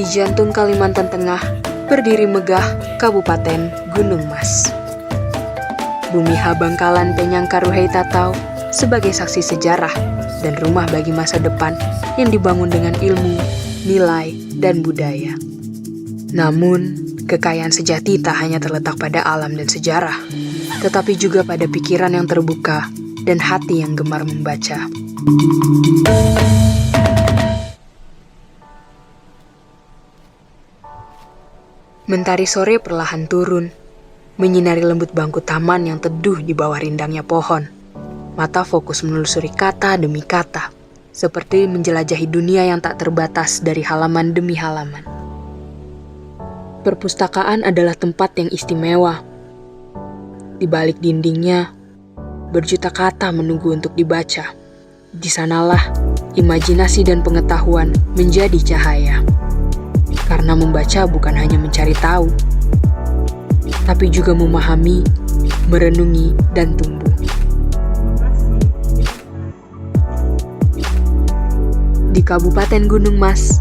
Di jantung Kalimantan Tengah, berdiri megah Kabupaten Gunung Mas. Bumi Habangkalan Penyang Karuhei Tatau sebagai saksi sejarah dan rumah bagi masa depan yang dibangun dengan ilmu, nilai, dan budaya. Namun, kekayaan sejati tak hanya terletak pada alam dan sejarah, tetapi juga pada pikiran yang terbuka dan hati yang gemar membaca. Mentari sore perlahan turun, menyinari lembut bangku taman yang teduh di bawah rindangnya pohon. Mata fokus menelusuri kata demi kata, seperti menjelajahi dunia yang tak terbatas dari halaman demi halaman. Perpustakaan adalah tempat yang istimewa. Di balik dindingnya, berjuta kata menunggu untuk dibaca. Di sanalah imajinasi dan pengetahuan menjadi cahaya. Karena membaca bukan hanya mencari tahu, tapi juga memahami, merenungi, dan tumbuh. Di Kabupaten Gunung Mas,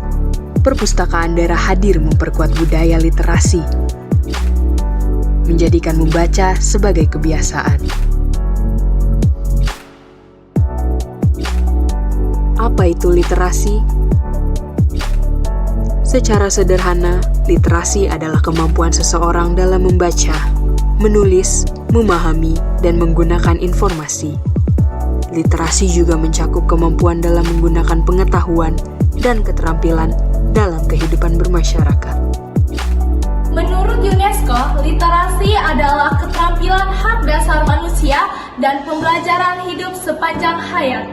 perpustakaan daerah hadir memperkuat budaya literasi, menjadikan membaca sebagai kebiasaan. Apa itu literasi? Secara sederhana, literasi adalah kemampuan seseorang dalam membaca, menulis, memahami, dan menggunakan informasi. Literasi juga mencakup kemampuan dalam menggunakan pengetahuan dan keterampilan dalam kehidupan bermasyarakat. Menurut UNESCO, literasi adalah keterampilan hak dasar manusia dan pembelajaran hidup sepanjang hayat.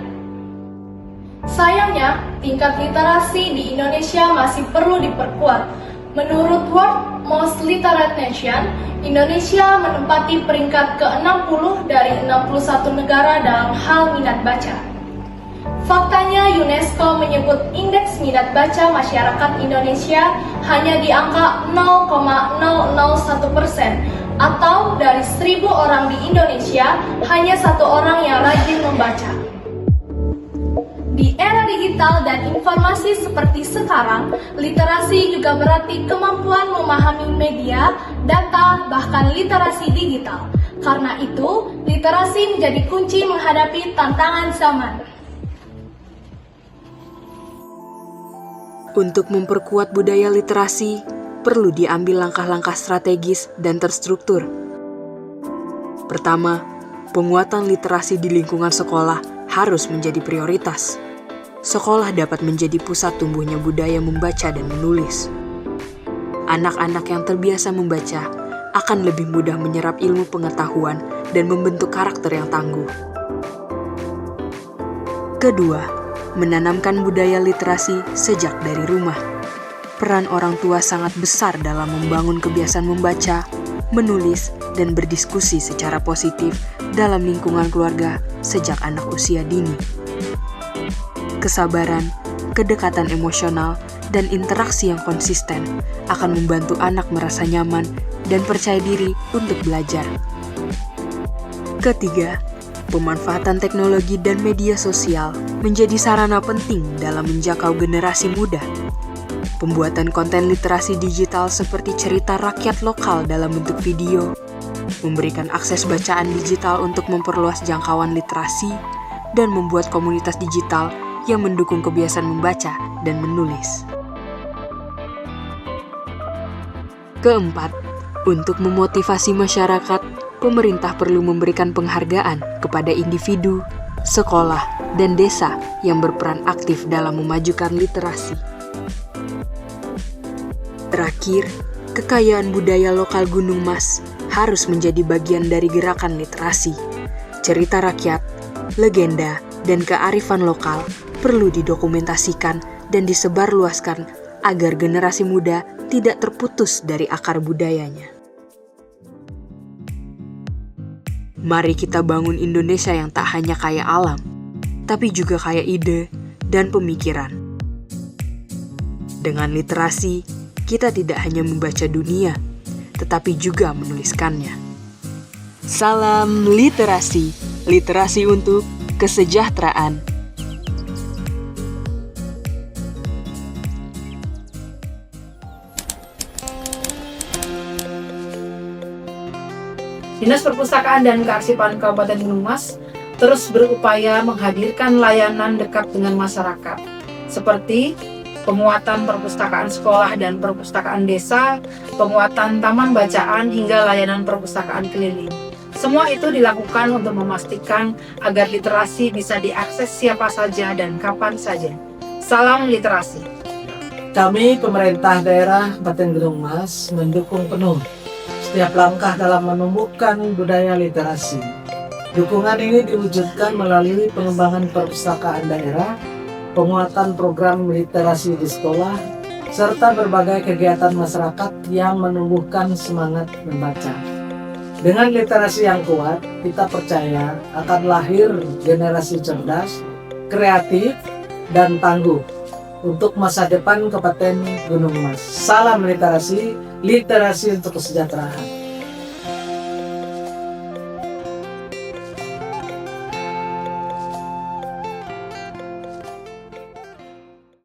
Sayangnya, tingkat literasi di Indonesia masih perlu diperkuat. Menurut World Most Literate Nation, Indonesia menempati peringkat ke-60 dari 61 negara dalam hal minat baca. Faktanya, UNESCO menyebut indeks minat baca masyarakat Indonesia hanya di angka 0,001%, atau dari 1.000 orang di Indonesia, hanya 1 orang yang rajin membaca. Di era digital dan informasi seperti sekarang, literasi juga berarti kemampuan memahami media, data, bahkan literasi digital. Karena itu, literasi menjadi kunci menghadapi tantangan zaman. Untuk memperkuat budaya literasi, perlu diambil langkah-langkah strategis dan terstruktur. Pertama, penguatan literasi di lingkungan sekolah harus menjadi prioritas. Sekolah dapat menjadi pusat tumbuhnya budaya membaca dan menulis. Anak-anak yang terbiasa membaca akan lebih mudah menyerap ilmu pengetahuan dan membentuk karakter yang tangguh. Kedua, menanamkan budaya literasi sejak dari rumah. Peran orang tua sangat besar dalam membangun kebiasaan membaca, menulis, dan berdiskusi secara positif dalam lingkungan keluarga sejak anak usia dini. Kesabaran, kedekatan emosional, dan interaksi yang konsisten akan membantu anak merasa nyaman dan percaya diri untuk belajar. Ketiga, pemanfaatan teknologi dan media sosial menjadi sarana penting dalam menjangkau generasi muda. Pembuatan konten literasi digital seperti cerita rakyat lokal dalam bentuk video, memberikan akses bacaan digital untuk memperluas jangkauan literasi, dan membuat komunitas digital yang mendukung kebiasaan membaca dan menulis. Keempat, untuk memotivasi masyarakat, pemerintah perlu memberikan penghargaan kepada individu, sekolah, dan desa yang berperan aktif dalam memajukan literasi. Terakhir, kekayaan budaya lokal Gunung Mas harus menjadi bagian dari gerakan literasi. Cerita rakyat, legenda, dan kearifan lokal perlu didokumentasikan dan disebarluaskan agar generasi muda tidak terputus dari akar budayanya. Mari kita bangun Indonesia yang tak hanya kaya alam, tapi juga kaya ide dan pemikiran. Dengan literasi, kita tidak hanya membaca dunia, tetapi juga menuliskannya. Salam literasi, literasi untuk kesejahteraan. Dinas Perpustakaan dan Kearsipan Kabupaten Gunung Mas terus berupaya menghadirkan layanan dekat dengan masyarakat, seperti penguatan perpustakaan sekolah dan perpustakaan desa, penguatan taman bacaan, hingga layanan perpustakaan keliling. Semua itu dilakukan untuk memastikan agar literasi bisa diakses siapa saja dan kapan saja. Salam literasi. Kami pemerintah daerah Kabupaten Gunung Mas mendukung penuh setiap langkah dalam menumbuhkan budaya literasi. Dukungan ini diwujudkan melalui pengembangan perpustakaan daerah, penguatan program literasi di sekolah, serta berbagai kegiatan masyarakat yang menumbuhkan semangat membaca. Dengan literasi yang kuat, kita percaya akan lahir generasi cerdas, kreatif, dan tangguh untuk masa depan Kabupaten Gunung Mas. Salam literasi, literasi untuk kesejahteraan.